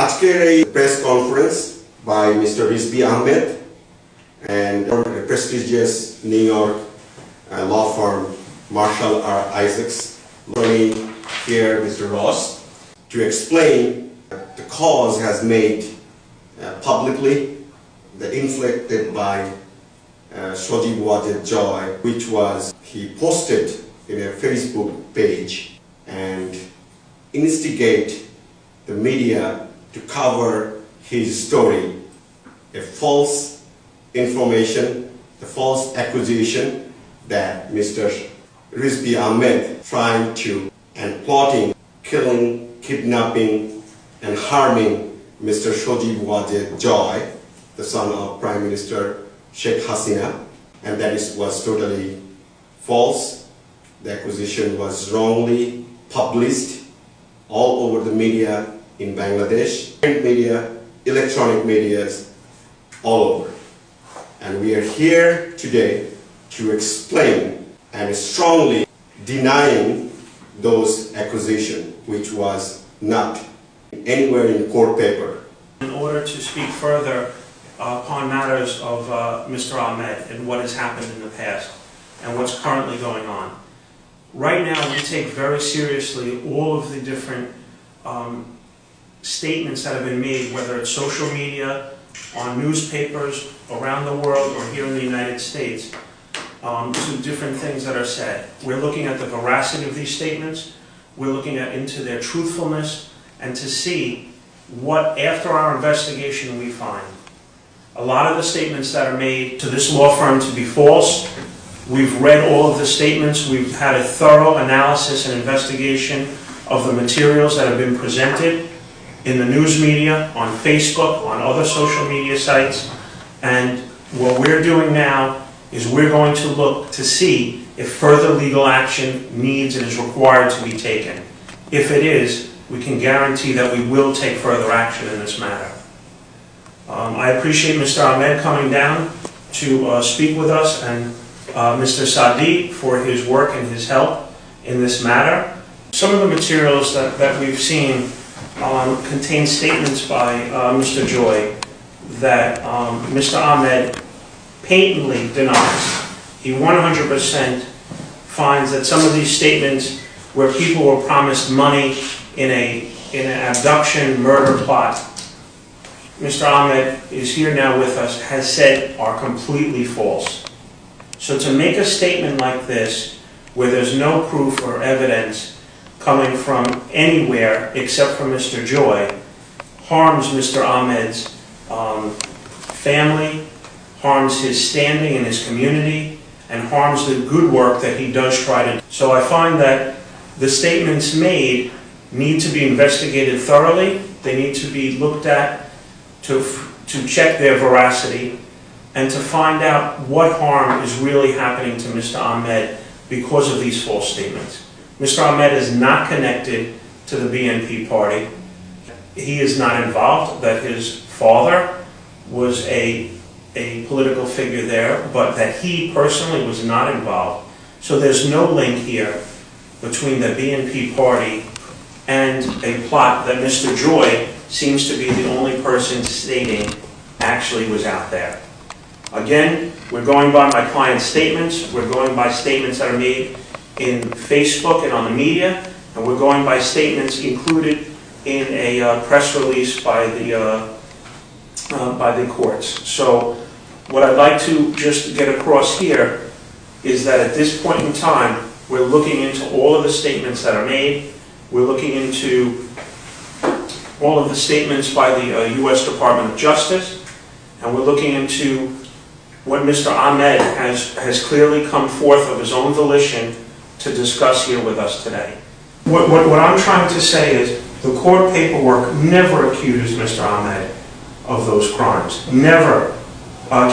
আজকের এই press conference by Mr. Rizvi Ahmed and a prestigious New York law firm Marshall R. Isaacs, joining here Mr. Ross to explain the cause has made publicly the inflicted by Shoji Wajid Joy, which was he posted in a Facebook page and instigate the media to cover his story, a false information, the false accusation that Mr. Rizvi Ahmed trying to and plotting, killing, kidnapping and harming Mr. Shoji Wajid Joy, the son of Prime Minister Sheikh Hasina, and that was totally false. The accusation was wrongly published all over the media in Bangladesh, print media, electronic medias, all over. And we are here today to explain and strongly denying those accusations, which was not anywhere in court paper. In order to speak further upon matters of Mr. Ahmed and what has happened in the past and what's currently going on. Right now we take very seriously all of the different statements that have been made, whether it's social media, on newspapers around the world or here in the United States, to different things that are said. We're looking at the veracity of these statements, we're looking into their truthfulness, and to see what, after our investigation, we find. A lot of the statements that are made to this law firm to be false. We've read all of the statements, we've had a thorough analysis and investigation of the materials that have been presented in the news media, on Facebook, on other social media sites, and what we're doing now is we're going to look to see if further legal action needs and is required to be taken. If it is, we can guarantee that we will take further action in this matter. I appreciate Mr. Ahmed coming down to speak with us, and Mr. Sadi for his work and his help in this matter. Some of the materials that we've seen contain statements by Mr. Joy that Mr. Ahmed patently denies. He 100% finds that some of these statements where people were promised money in an abduction murder plot, Mr. Ahmed is here now with us, has said are completely false. So to make a statement like this, where there's no proof or evidence coming from anywhere except from Mr. Joy, harms Mr. Ahmed's family, harms his standing in his community, and harms the good work that he does try to do. So I find that the statements made need to be investigated thoroughly. They need to be looked at to check their veracity and to find out what harm is really happening to Mr. Ahmed because of these false statements. Mr. Ahmed is not connected to the BNP party. He is not involved, that his father was a political figure there, but that he personally was not involved. So there's no link here between the BNP party and a plot that Mr. Joy seems to be the only person stating actually was out there. Again, we're going by my client's statements, we're going by statements that are made in Facebook and on the media, and we're going by statements included in a press release by the courts. So what I'd like to just get across here is that at this point in time, we're looking into all of the statements that are made, we're looking into all of the statements by the U.S. Department of Justice, and we're looking into what Mr. Ahmed has clearly come forth of his own volition to discuss here with us today. What I'm trying to say is the court paperwork never accused Mr. Ahmed of those crimes. Never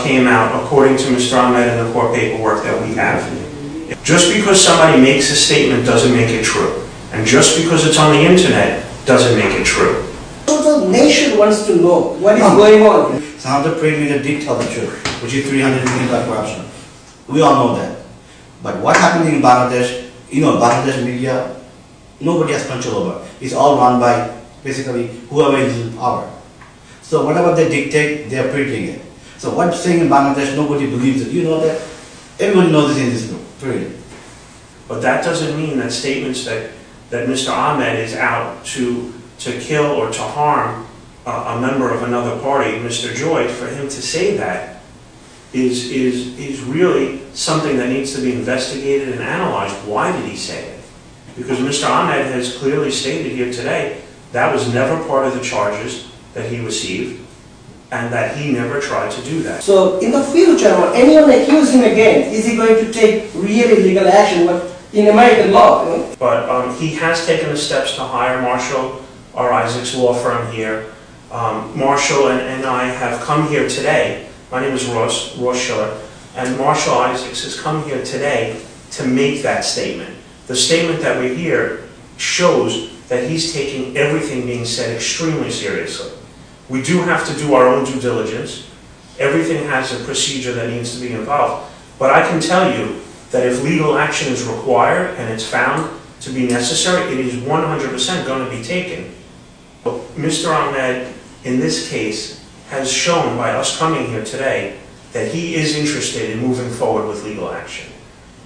came out according to Mr. Ahmed in the court paperwork that we have. Just because somebody makes a statement doesn't make it true. And just because it's on the internet doesn't make it true. The nation wants to know what is going on. Some of the print media did tell the truth, which is $300 million corruption. We all know that. But what happened in Bangladesh, Bangladesh media, nobody has control over. It's all run by basically whoever is in power. So whatever they dictate, they are printing it. So what's saying in Bangladesh, nobody believes it. You know that? Everyone knows this in this group, period. But that doesn't mean that statements that Mr. Ahmed is out to kill or to harm a member of another party, Mr. Joy, for him to say that is really something that needs to be investigated and analyzed. Why did he say it? Because Mr. Ahmed has clearly stated here today that was never part of the charges that he received, and that he never tried to do that. So in the future, when anyone accuse him again, is he going to take really legal action? But in American law, you know? But he has taken the steps to hire Marshall R. Isaacs' law firm here. Marshall and I have come here today. My name is Ross Schiller, and Marshall Isaacs has come here today to make that statement. The statement that we hear shows that he's taking everything being said extremely seriously. We do have to do our own due diligence. Everything has a procedure that needs to be involved. But I can tell you that if legal action is required and it's found to be necessary, it is 100% going to be taken. But Mr. Ahmed, in this case, has shown by us coming here today that he is interested in moving forward with legal action.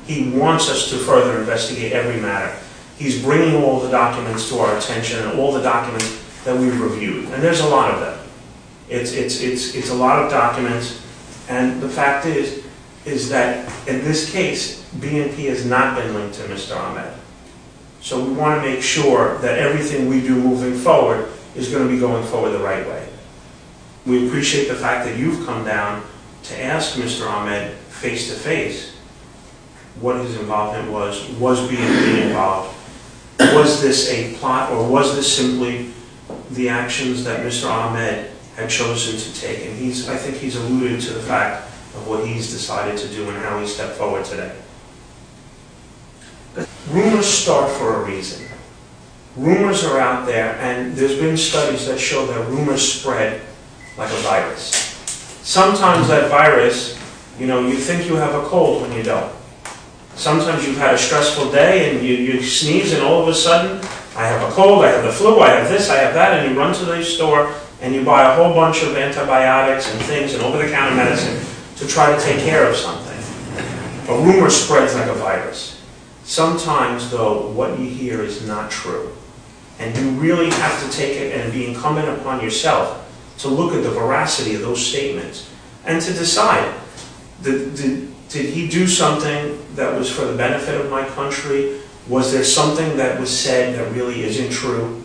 He wants us to further investigate every matter. He's bringing all the documents to our attention and all the documents that we've reviewed, and there's a lot of them. It's a lot of documents, and the fact is that in this case, BNP has not been linked to Mr. Ahmed. So we want to make sure that everything we do moving forward is going to be going forward the right way. We appreciate the fact that you've come down to ask Mr. Ahmed face to face what his involvement was BNP involved? Was this a plot, or was this simply the actions that Mr. Ahmed had chosen to take? And I think he's alluded to the fact of what he's decided to do and how he stepped forward today. Rumors start for a reason. Rumors are out there, and there's been studies that show that rumors spread like a virus. Sometimes that virus, you think you have a cold when you don't. Sometimes you've had a stressful day and you sneeze, and all of a sudden, I have a cold, I have the flu, I have this, I have that, and you run to the store and you buy a whole bunch of antibiotics and things and over-the-counter medicine to try to take care of something. A rumor spreads like a virus. Sometimes, though, what you hear is not true. And you really have to take it and be incumbent upon yourself to look at the veracity of those statements and to decide, did he do something that was for the benefit of my country? Was there something that was said that really isn't true?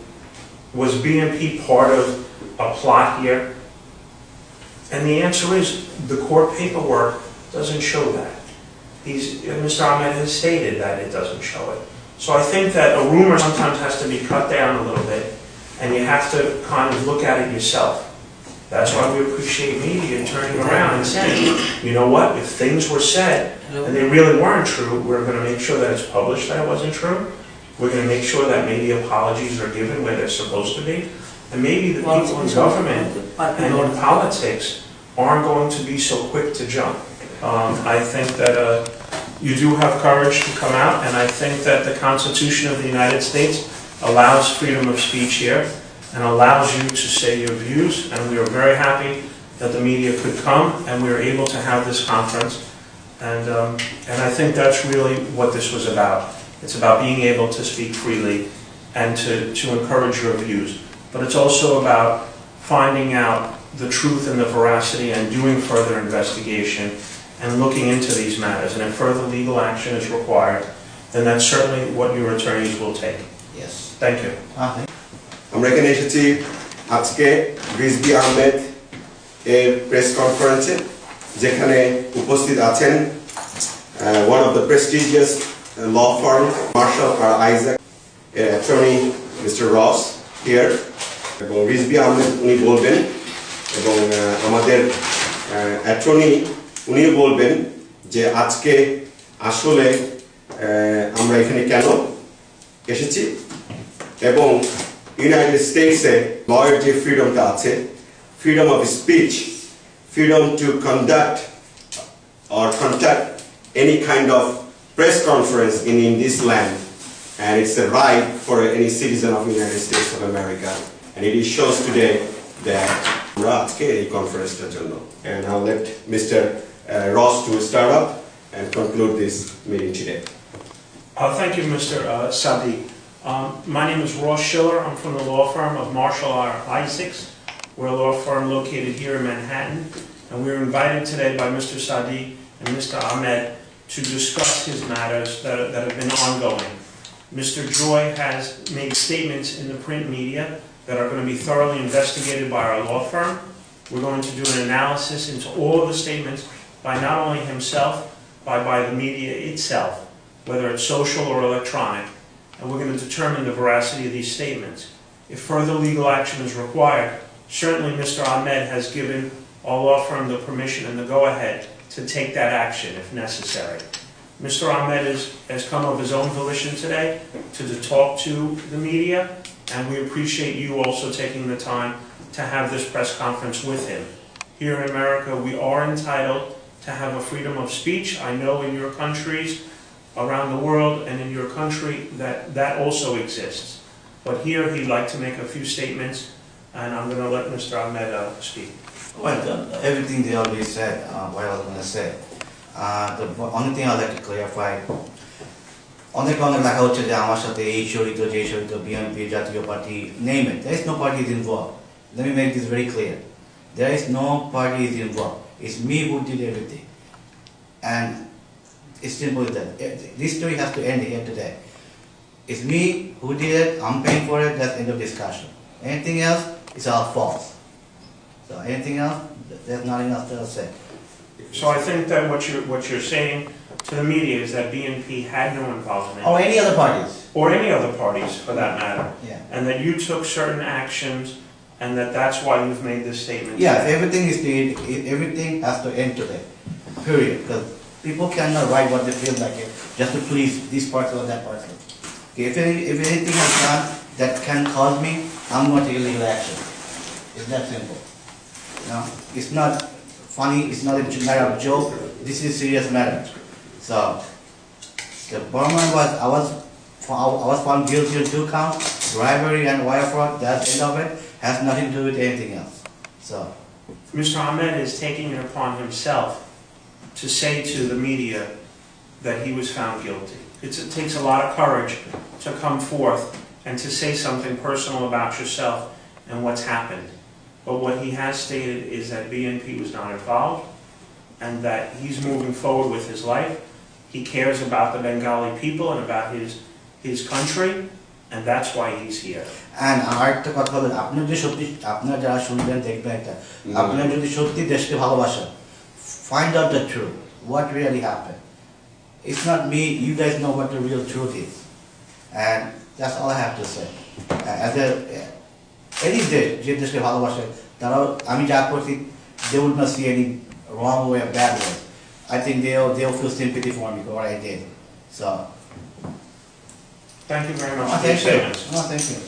Was BNP part of a plot here? And the answer is, the court paperwork doesn't show that. Mr. Ahmed has stated that it doesn't show it. So I think that a rumor sometimes has to be cut down a little bit, and you have to kind of look at it yourself. That's why we appreciate media turning around and saying, you know what, if things were said and they really weren't true, we're going to make sure that it's published that it wasn't true. We're going to make sure that maybe apologies are given where they're supposed to be. And maybe the people in government and in politics aren't going to be so quick to jump. I think that you do have courage to come out, and I think that the Constitution of the United States allows freedom of speech here and allows you to say your views, and we are very happy that the media could come and we were able to have this conference. And I think that's really what this was about. It's about being able to speak freely and to encourage your views. But it's also about finding out the truth and the veracity and doing further investigation and looking into these matters. And if further legal action is required, then that's certainly what your attorneys will take. Yes. Thank you. আমরা এখানে এসেছি আজকে রিজভী আহমেদ এর press কনফারেন্সে, যেখানে উপস্থিত আছেন one of the prestigious law firm, Marshall R. Isaacs, attorney Mr. Ross here, এবং রিজভী আহমেদ উনি বলবেন, এবং আমাদের অ্যাটর্নি উনি বলবেন যে আজকে আসলে আমরা এখানে কেন এসেছি, এবং ইউনাইটেড স্টেটসে লয়ের যে ফ্রিডমটা আছে, freedom of speech, freedom to conduct any kind of press conference in this land, and it's a right for any citizen of the United States of America. and it shows today that আমরা আজকে এই কনফারেন্সটার জন্য, and I'll let Mr. Ross to start up and conclude this meeting today. Thank you, Mr. Sadiq. My name is Ross Schiller. I'm from the law firm of Marshall R. Isaacs. We're a law firm located here in Manhattan, and we were invited today by Mr. Sadiq and Mr. Ahmed to discuss his matters that have been ongoing. Mr. Joy has made statements in the print media that are going to be thoroughly investigated by our law firm. We're going to do an analysis into all of the statements by not only himself, but by the media itself, whether it's social or electronic, and we're going to determine the veracity of these statements. If further legal action is required, certainly Mr. Ahmed has given our law firm the permission and the go-ahead to take that action if necessary. Mr. Ahmed has come of his own volition today to talk to the media, and we appreciate you also taking the time to have this press conference with him. Here in America, we are entitled to have a freedom of speech. I know in your countries around the world and in your country that also exists. But here he'd like to make a few statements, and I'm going to let Mr. Ahmed speak. Well, everything they already said, what I was going to say. The only thing I'd like to clarify, অনেক লেখা হচ্ছে যে আমার সাথে এই শরিত যে Sarit BNP জাতীয় party name it. There is no party is involved. Let me make this very clear. There is no party is involved. It's me who did everything. And it's simple as that. This story has to end here today. It's me who did it, I'm paying for it, that's end of discussion. Anything else is all false. So anything else, there's not enough to say. So I think that what you're saying to the media is that BNP had no involvement, Or any other parties. or any other parties for that matter, Yeah. and that you took certain actions, and that's why you've made this statement. Yeah, today. everything has to end today. Period. Because people cannot write what they feel like it just to please this person or that person. Okay, if anything is done that can cause me, I'm going to take legal action. It's that simple. You know, it's not funny, it's not a matter of joke, this is a serious matter. So, the Burman I was found guilty on 2 counts, bribery and wire fraud, that's the end of it, has nothing to do with anything else. So, Mr. Ahmed is taking it upon himself to say to the media that he was found guilty. It takes a lot of courage to come forth and to say something personal about yourself and what's happened. But what he has stated is that BNP was not involved, and that he's moving forward with his life. He cares about the Bengali people and about his country, and that's why he's here. and আরেকটা কথা বলেন, আপনি যদি সত্যি আপনারা যারা শুনবেন দেখবেন এটা, আপনারা যদি সত্যি দেশকে ভালোবাসেন, find out the truth, what really happened. It's not me, you guys know what the real truth is, and that's all I have to say. As any day যে দেশকে ভালোবাসে তারাও আমি যা করছি, they would not see any wrong way or bad way. I think they'll feel sympathy for me for what I did. So Thank you very much for your statements. No, thank you.